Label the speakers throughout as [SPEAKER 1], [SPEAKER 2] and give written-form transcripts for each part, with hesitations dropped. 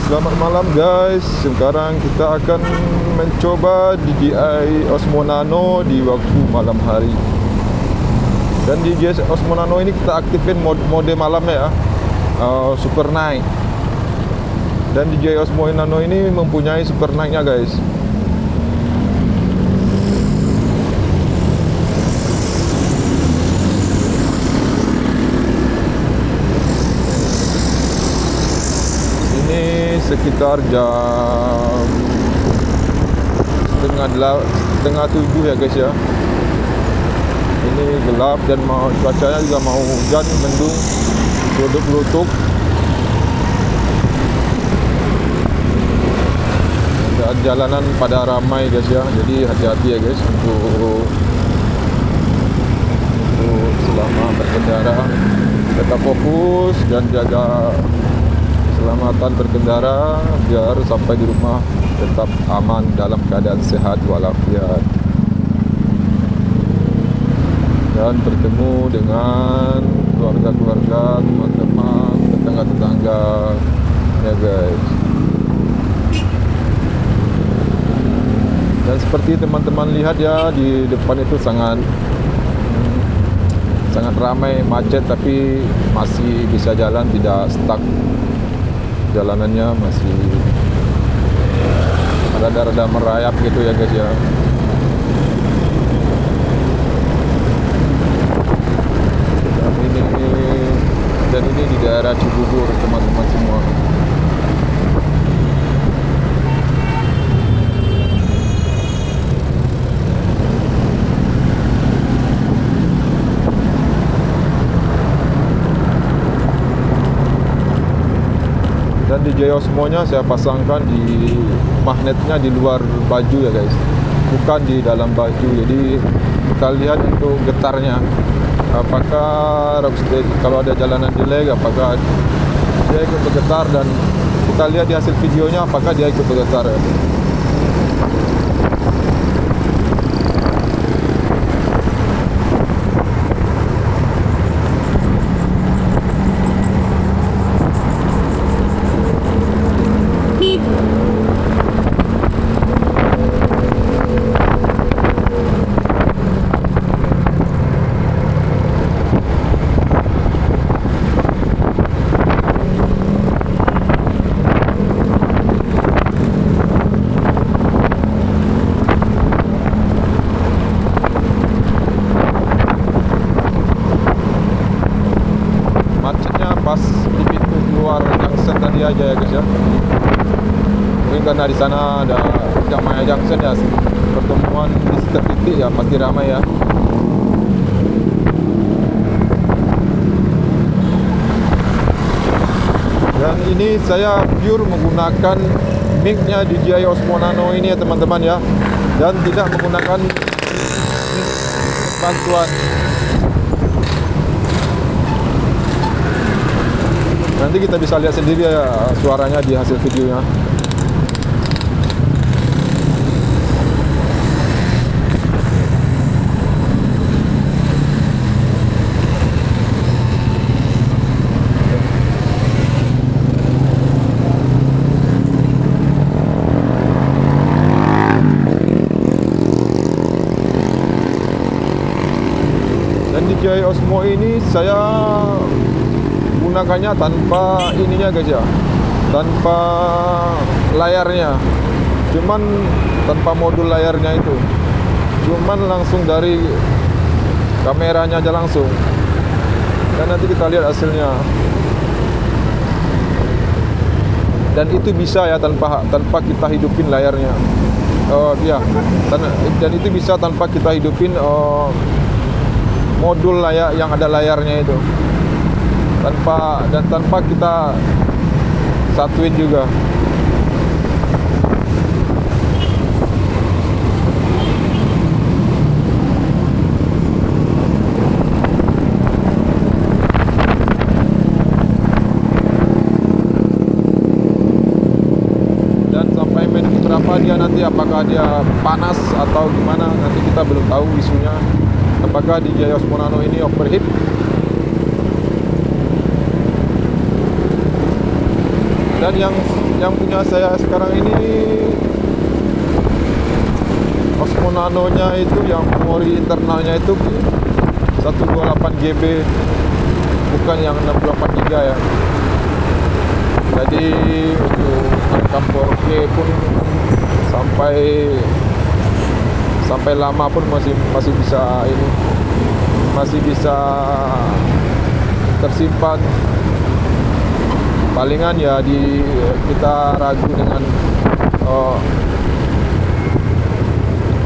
[SPEAKER 1] Selamat malam guys. Sekarang kita akan mencoba DJI Osmo Nano di waktu malam hari. Dan DJI Osmo Nano ini kita aktifin mode malamnya ya, Super Night. Dan DJI Osmo Nano ini mempunyai Super Night-nya guys. Sekitar jam setengah 7 ya guys ya. Ini gelap dan cuacanya juga mau hujan, mendung, gelutuk-gelutuk. Dan jalanan pada ramai guys ya, jadi hati-hati ya guys untuk selama berkendara. Tetap fokus dan jaga keselamatan berkendara biar sampai di rumah tetap aman dalam keadaan sehat walafiat dan bertemu dengan keluarga-keluarga, teman-teman, tetangga-tetangga ya guys. Dan seperti teman-teman lihat ya, di depan itu sangat ramai, macet, tapi masih bisa jalan, tidak stuck. Jalanannya masih rada-rada merayap gitu ya guys ya. Dan ini di daerah Cibubur teman-teman semua. Dan DJI Osmo-nya saya pasangkan di magnetnya di luar baju ya guys, bukan di dalam baju. Jadi kita lihat untuk getarnya, apakah rocksteady kalau ada jalanan jelek, apakah dia ikut bergetar, dan kita lihat di hasil videonya apakah dia ikut bergetar ya. Pas di pintu keluar Junction tadi aja ya guys ya. Mungkin karena di sana ada Jamaya Junction ya, pertemuan di setiap titik ya pasti ramai ya. Dan ini saya pure menggunakan mic-nya DJI Osmo Nano ini ya teman-teman ya, dan tidak menggunakan bantuan. Nanti kita bisa lihat sendiri ya suaranya di hasil videonya. Dan DJI Osmo ini saya gunakannya tanpa ininya guys ya, tanpa layarnya, cuman tanpa modul layarnya itu, cuman langsung dari kameranya aja langsung. Dan nanti kita lihat hasilnya. Dan itu bisa ya tanpa kita hidupin layarnya. Ya, dan itu bisa tanpa kita hidupin modul layar yang ada layarnya itu. Tanpa kita satuin juga. Dan sampai menit berapa dia nanti, apakah dia panas atau gimana, nanti kita belum tahu isunya. Apakah DJI Osmo Nano ini overheat? Dan yang yang punya saya sekarang ini Osmo Nano nya itu yang memori internalnya itu 128 GB, bukan yang 64 GB ya. Jadi untuk rekam 4K pun sampai lama pun masih bisa ini, masih bisa tersimpan. Palingan ya kita ragu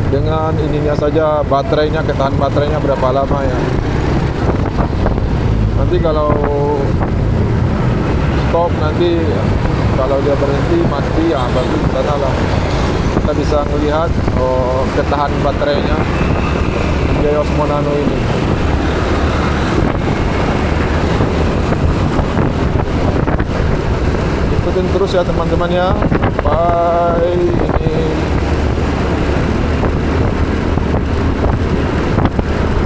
[SPEAKER 1] dengan ininya saja, baterainya, ketahan baterainya berapa lama ya. Nanti kalau stop, nanti kalau dia berhenti mati ya baru di sana lah kita bisa melihat ketahan baterainya DJI Osmo Nano ini. Ikutin terus ya teman-teman ya, sampai ini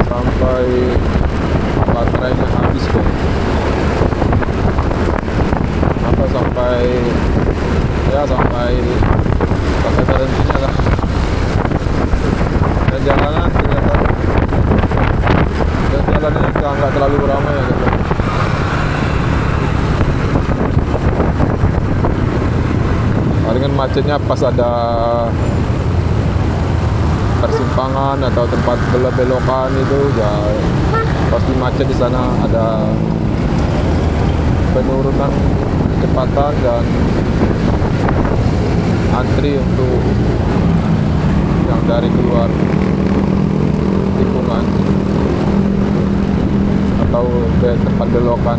[SPEAKER 1] sampai baterainya habis kok, atau sampai berhentinya lah. Dan jalanan ternyata nggak terlalu ramai ya gitu. Palingan macetnya pas ada persimpangan atau tempat belokan itu ya pasti macet di sana, ada penurunan kecepatan dan antri untuk yang dari keluar tikungan atau ke tempat belokan.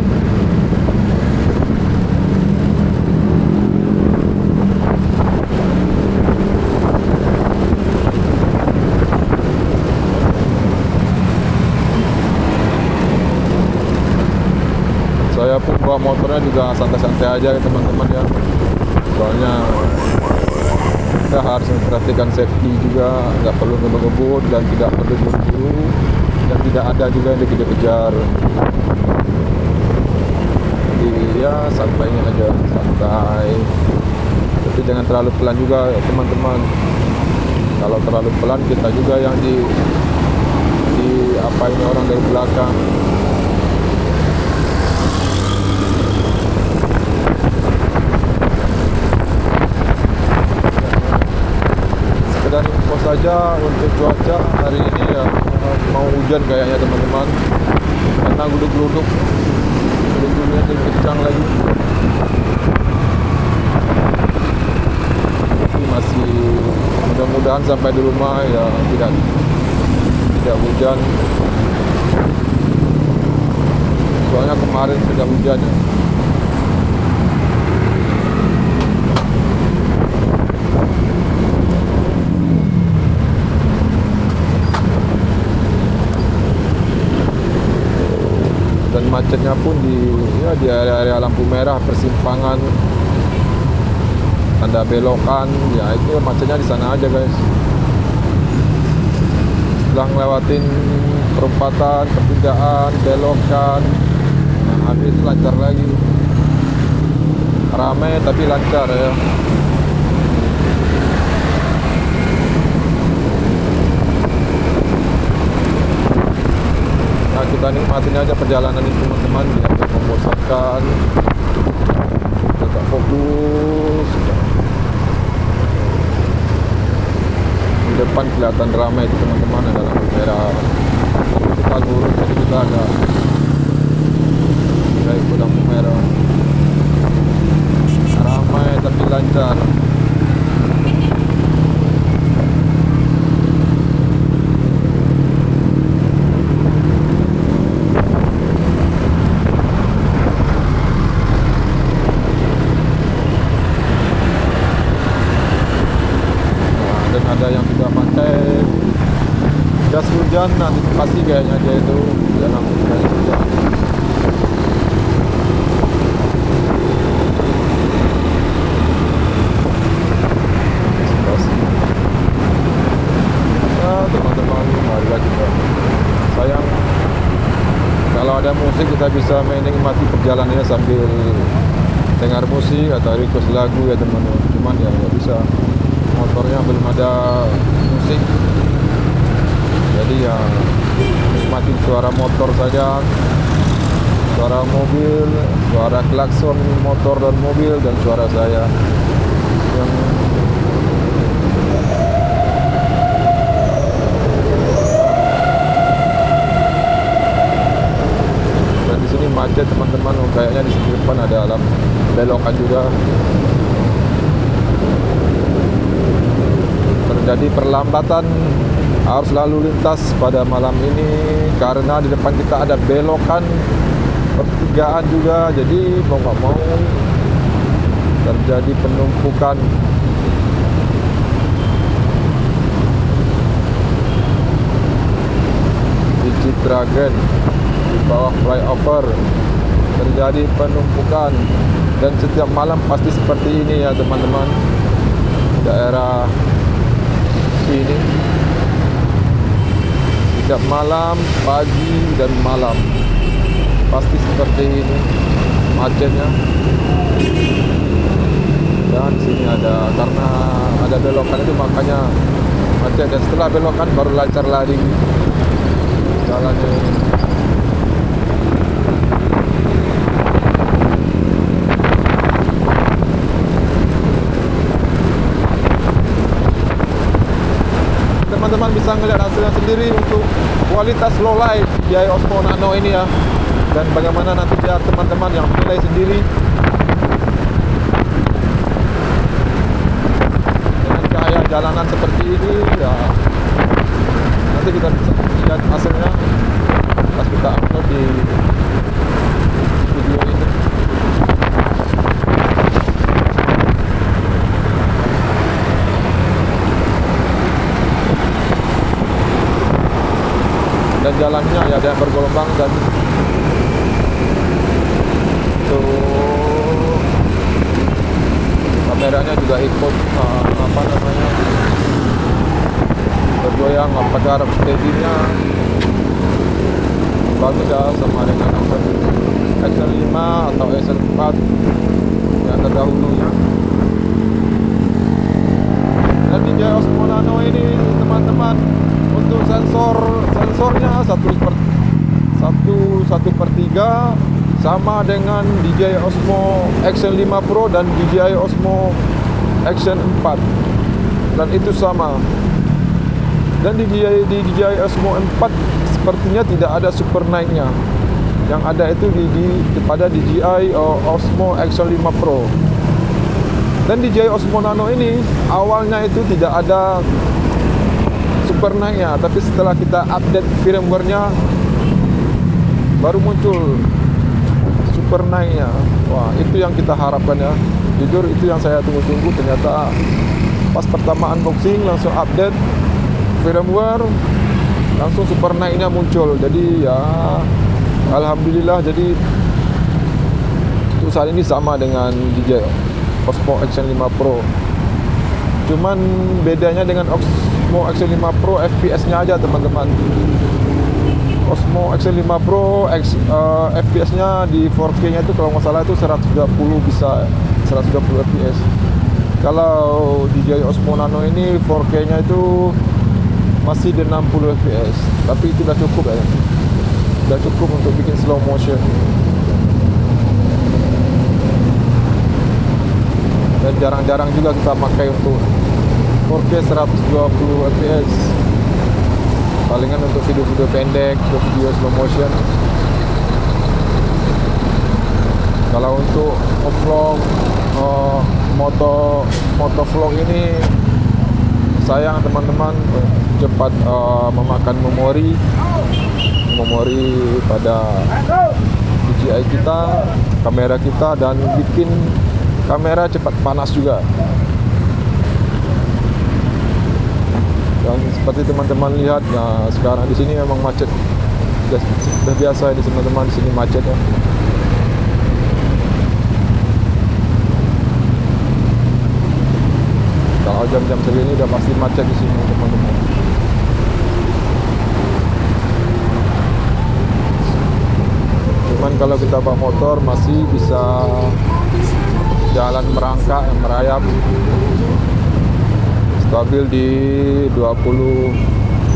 [SPEAKER 1] Saya pun bawa motornya juga santai-santai aja ya teman-teman ya, soalnya kita harus memperhatikan safety juga, nggak perlu ngebut-ngebut dan tidak perlu buru-buru, dan tidak ada juga yang dikejar-kejar. Jadi ya santainya aja, santai, tapi jangan terlalu pelan juga ya teman-teman. Kalau terlalu pelan kita juga yang di apa ini orang dari belakang. Dan info saja untuk cuaca hari ini ya, mau hujan kayaknya teman-teman, karena gudug-gudugnya lebih kencang lagi. Tapi masih mudah-mudahan sampai di rumah ya tidak hujan, soalnya kemarin sudah hujan ya. Dan macetnya pun di area-area lampu merah, persimpangan, ada belokan, ya itu macetnya di sana aja guys. Setelah ngelewatin perempatan, pertigaan, belokan, nah, habis lancar lagi, ramai tapi lancar ya. Nah, kita nikmatin aja perjalanan ini teman-teman, biar tidak membosankan, tetap fokus. Di depan kelihatan ramai itu teman-teman, ada lampu merah. Kita lurus, jadi kita agak ikut lampu merah. Ramai tapi lancar. Ada yang sudah pakai jas hujan, antisipasi kayaknya dia itu jangan pakai hujan. Nah teman-teman, marilah kita, sayang kalau ada musik kita bisa menikmati perjalanannya sambil dengar musik atau request lagu ya teman-teman. Cuman ya nggak bisa, motornya belum ada musik, jadi ya nikmatin suara motor saja, suara mobil, suara klakson motor dan mobil, dan suara saya yang dan di sini macet teman-teman. Kayaknya di sini depan ada alam belokan juga, terjadi perlambatan arus lalu lintas pada malam ini karena di depan kita ada belokan pertigaan juga, jadi mau nggak mau terjadi penumpukan. Di Citragen di bawah flyover terjadi penumpukan, dan setiap malam pasti seperti ini ya teman-teman. Daerah sini setiap malam, pagi dan malam pasti seperti ini macetnya. Dan sini ada, karena ada belokan itu makanya macet, dan setelah belokan baru lancar lari jalannya ini. Teman-teman bisa ngelihat hasilnya sendiri untuk kualitas low light DJI Osmo Nano ini ya, dan bagaimana nanti biar teman-teman yang menilai sendiri. Dengan cahaya jalanan seperti ini ya, nanti kita bisa lihat hasilnya pas kita upload di video ini. Dan jalannya ya ada yang bergelombang, dan tuh kameranya juga ikut bergoyang, agar steady-nya bagus ya, sama dengan Action 5 atau Action 4 yang terdahulunya. Dan DJI Osmo Nano ini teman-teman, untuk sensornya 1/3 sama dengan DJI Osmo Action 5 Pro dan DJI Osmo Action 4, dan itu sama. Dan di DJI Osmo 4 sepertinya tidak ada super night-nya. Yang ada itu pada DJI Osmo Action 5 Pro. Dan DJI Osmo Nano ini awalnya itu tidak ada super night-nya, tapi setelah kita update firmware-nya baru muncul super night-nya. Wah, itu yang kita harapkan ya. Jujur itu yang saya tunggu-tunggu, ternyata pas pertama unboxing langsung update firmware, langsung super night-nya muncul. Jadi ya alhamdulillah, jadi untuk saat ini sama dengan DJI Osmo Action 5 Pro. Cuman bedanya dengan Osmo Action 5 Pro FPS-nya aja teman-teman. Osmo Action 5 Pro FPS-nya di 4K-nya itu kalau nggak salah itu 120, bisa 120 FPS. Kalau DJI Osmo Nano ini 4K-nya itu masih di 60 fps, tapi itu sudah cukup ya, sudah cukup untuk bikin slow motion. Dan jarang-jarang juga kita pakai untuk 4K 120 fps, palingan untuk video-video pendek, video slow motion. Kalau untuk vlog, moto vlog ini sayang teman-teman, cepat memakan memori pada DJI kita, kamera kita, dan bikin kamera cepat panas juga. Dan seperti teman-teman lihat, nah sekarang di sini memang macet. Sudah biasa di teman-teman, di sini macet ya. Kalau jam-jam segini udah pasti macet di sini teman-teman. Cuman kalau kita bawa motor masih bisa jalan merangkak yang merayap. Stabil di 20,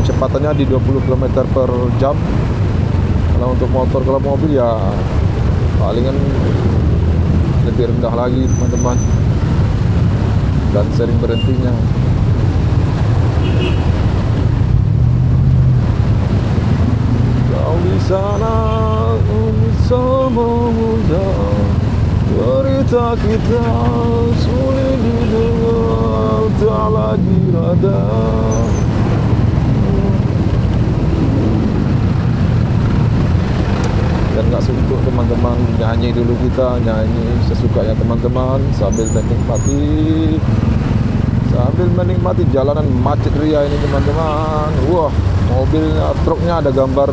[SPEAKER 1] kecepatannya di 20 km per jam. Kalau untuk motor, kalau mobil ya palingan lebih rendah lagi teman-teman, dan sering berhentinya. Kau di sana bersama muda, cerita kita sulit didengar, tak lagi rada. Dan gak suntuk teman-teman, nyanyi dulu, kita nyanyi sesukanya teman-teman sambil menikmati jalanan macet ria ini teman-teman. Wah, mobilnya, truknya ada gambar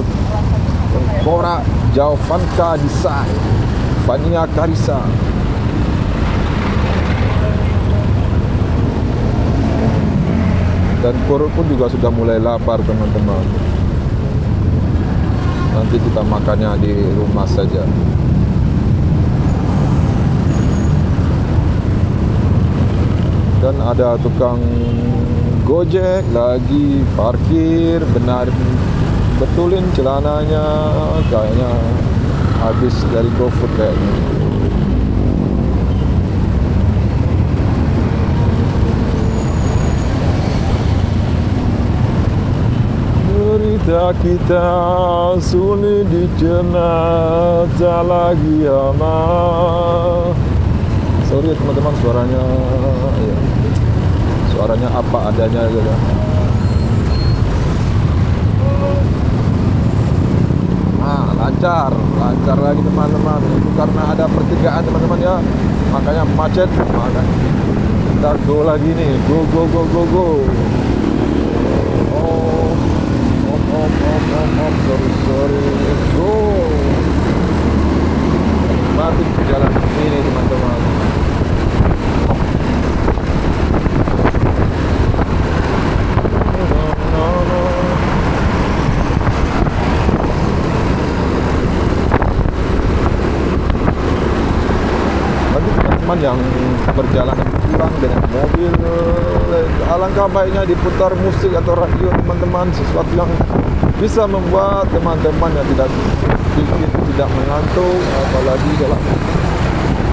[SPEAKER 1] tengkorak Jovanka Design, Fania Karisa. Dan perut pun juga sudah mulai lapar teman-teman. Nanti kita makannya di rumah saja. Dan ada tukang Gojek lagi parkir, benar betulin celananya, kayaknya habis dari GoFood kayaknya. Cerita kita sulit dicerna, tak lagi aman. Sorry teman-teman, suaranya ya, suaranya apa adanya gitu. Nah, lancar lagi teman-teman. Itu karena ada pertigaan teman-teman ya, makanya macet. Makanya kita go lagi nih, go. Sorry, go. Mati jalan ini teman-teman. Bagi teman-teman yang perjalanan pulang dengan mobil, alangkah baiknya diputar musik atau radio teman-teman, sesuatu yang bisa membuat teman-teman yang tidak mengantuk, apalagi dalam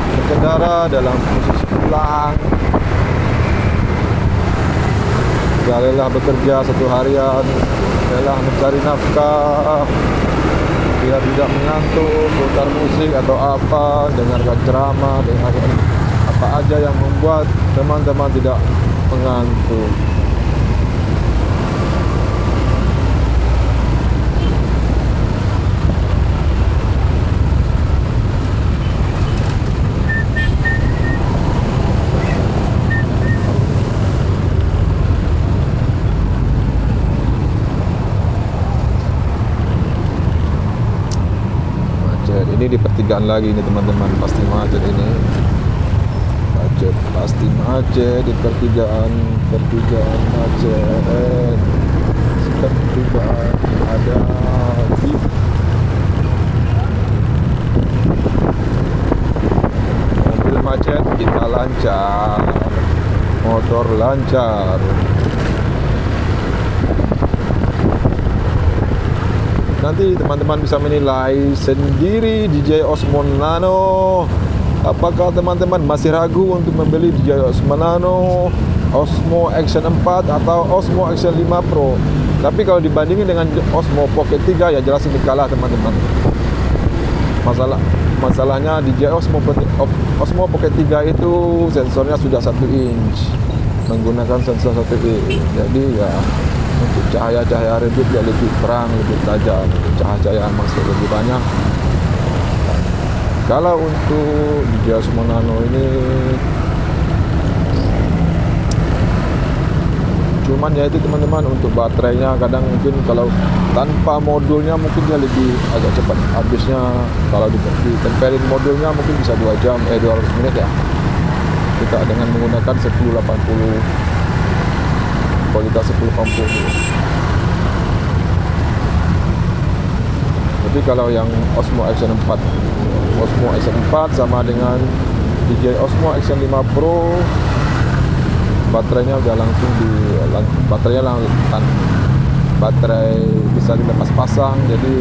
[SPEAKER 1] berkendara, dalam posisi pulang. Ya, lelah bekerja satu harian, lelah mencari nafkah, biar tidak mengantuk, putar musik atau apa, dengarkan ceramah, dengarkan apa aja yang membuat teman-teman tidak mengantuk. Ini di pertigaan lagi ini teman-teman, pasti macet ini. Pasti macet di pertigaan macet. Pertigaan ada jeep. Mobil macet, kita lancar. Motor lancar. Nanti teman-teman bisa menilai sendiri DJI Osmo Nano. Apakah teman-teman masih ragu untuk membeli DJI Osmo Nano, Osmo Action 4 atau Osmo Action 5 Pro? Tapi kalau dibandingin dengan Osmo Pocket 3 ya jelas ini kalah teman-teman. Masalahnya DJI Osmo Pocket 3 itu sensornya sudah 1 inch, menggunakan sensor 1 inch. Jadi ya untuk cahaya-cahaya redup dia lebih terang, lebih tajam, cahaya maksud lebih banyak. Kalau untuk DJI Osmo Nano ini cuman ya itu teman-teman, untuk baterainya kadang mungkin kalau tanpa modulnya mungkin dia lebih agak cepat habisnya. Kalau ditempelin modulnya mungkin bisa 2 jam, 200 menit ya. Kita dengan menggunakan 1080, kualitas 1080. Tapi kalau yang Osmo Action 4 sama dengan DJI Osmo Action 5 Pro baterainya udah langsung baterai bisa dilepas pasang, jadi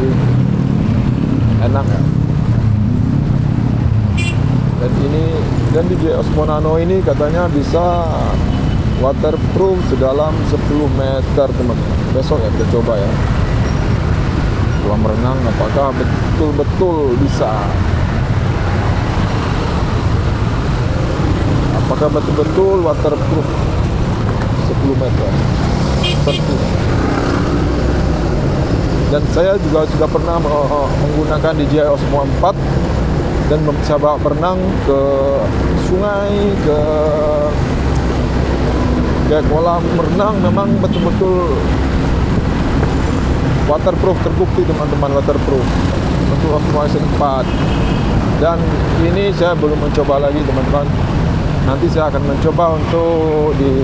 [SPEAKER 1] enak ya. Dan DJI Osmo Nano ini katanya bisa waterproof sedalam 10 meter teman-teman. Besok ya kita coba ya, kolam renang apakah betul-betul bisa, apakah betul-betul waterproof 10 meter tertutup. Dan saya juga sudah pernah menggunakan DJI Osmo 4 dan mencoba berenang ke sungai, ke kolam renang, memang betul-betul waterproof, terbukti teman-teman, waterproof untuk Osmo Action 4. Dan ini saya belum mencoba lagi teman-teman, nanti saya akan mencoba untuk di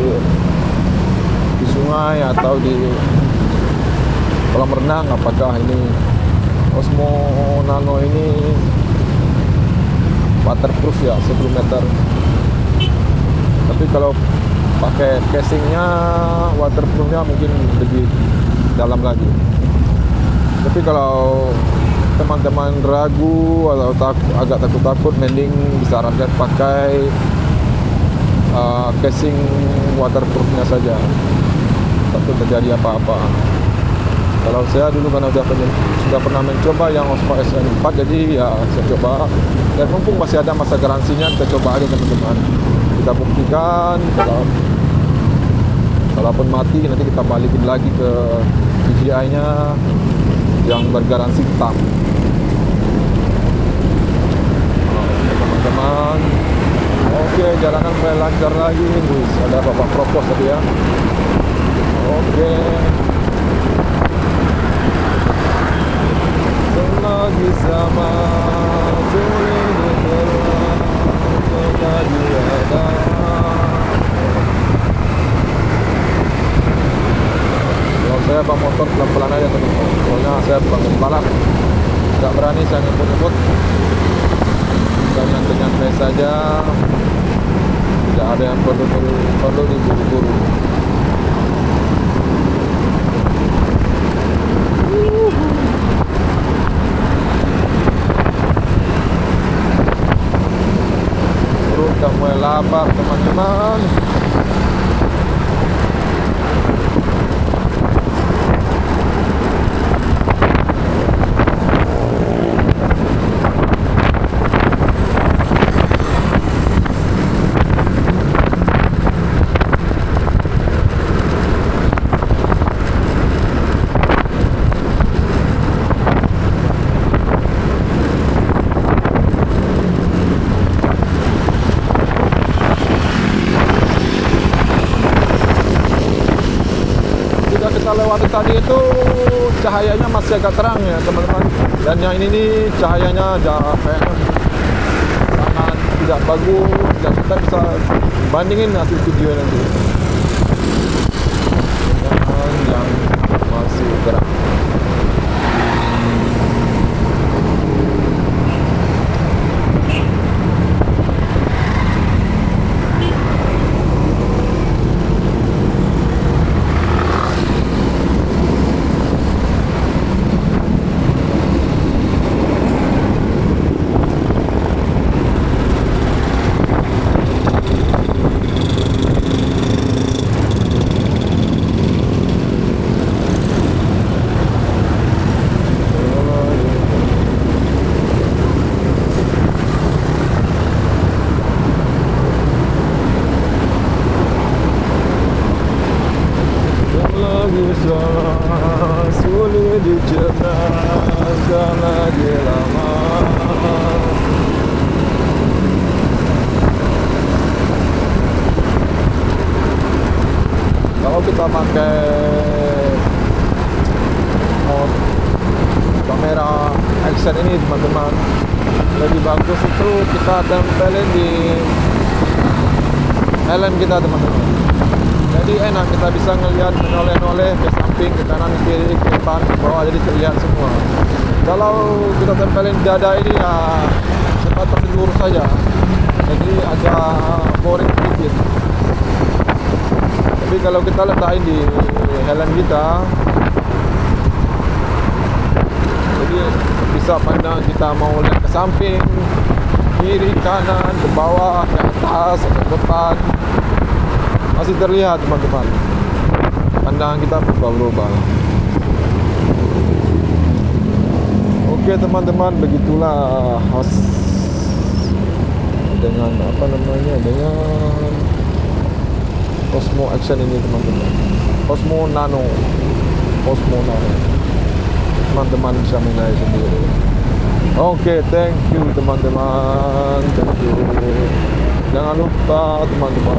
[SPEAKER 1] sungai atau di kolam renang, apakah ini Osmo Nano ini waterproof ya 10 meter. Tapi kalau pakai casingnya, waterproofnya mungkin lebih dalam lagi. Tapi kalau teman-teman ragu atau agak takut-takut, mending disarankan pakai casing waterproofnya saja, takut terjadi apa-apa. Kalau saya dulu karena sudah pernah mencoba yang Osmo Action 4, jadi ya saya coba, dan mumpung masih ada masa garansinya, kita coba aja teman-teman. Kita buktikan, kalaupun mati nanti kita balikin lagi ke DJI-nya yang bergaransi hitam. Teman-teman, oke, jalanan mulai lancar lagi. Ada bapak propos tadi ya. Oke, selagi sama sulit lagi ada. Kalau saya bawa motor pelan-pelan aja teman-teman, soalnya saya bukan pembalap, nggak berani saya ngebut-ngebut. Kita nyantai-nyantai saja, tidak ada yang perlu diburu-buru. Perut udah mulai lapar teman-teman. Lewati tadi itu cahayanya masih agak terang ya teman-teman, dan yang ini nih cahayanya kayaknya sangat tidak bagus, dan kita bisa bandingin hasil video nanti dengan yang masih terang. Sulit dicerna lagi lama. Kalau kita pakai kamera action ini teman-teman, lebih bagus itu kita tempelin di helm kita teman-teman. Jadi enak, kita bisa ngelihat menoleh-noleh ke samping, ke kanan, ke kiri, ke depan, ke bawah, jadi terlihat semua. Kalau kita tempelin dada ini ya sebatas lurus saja. jadi agak boring sedikit. Tapi kalau kita letakkan di helm kita, jadi bisa pandang, kita mau lihat ke samping, kiri, kanan, ke bawah, ke atas, ke depan, masih terlihat teman-teman. Pandangan kita berubah-ubah. Oke teman-teman, begitulah dengan dengan Osmo Action ini teman-teman. Osmo Nano, teman-teman bisa menilai sendiri. Oke, thank you teman-teman, thank you. Jangan lupa teman-teman,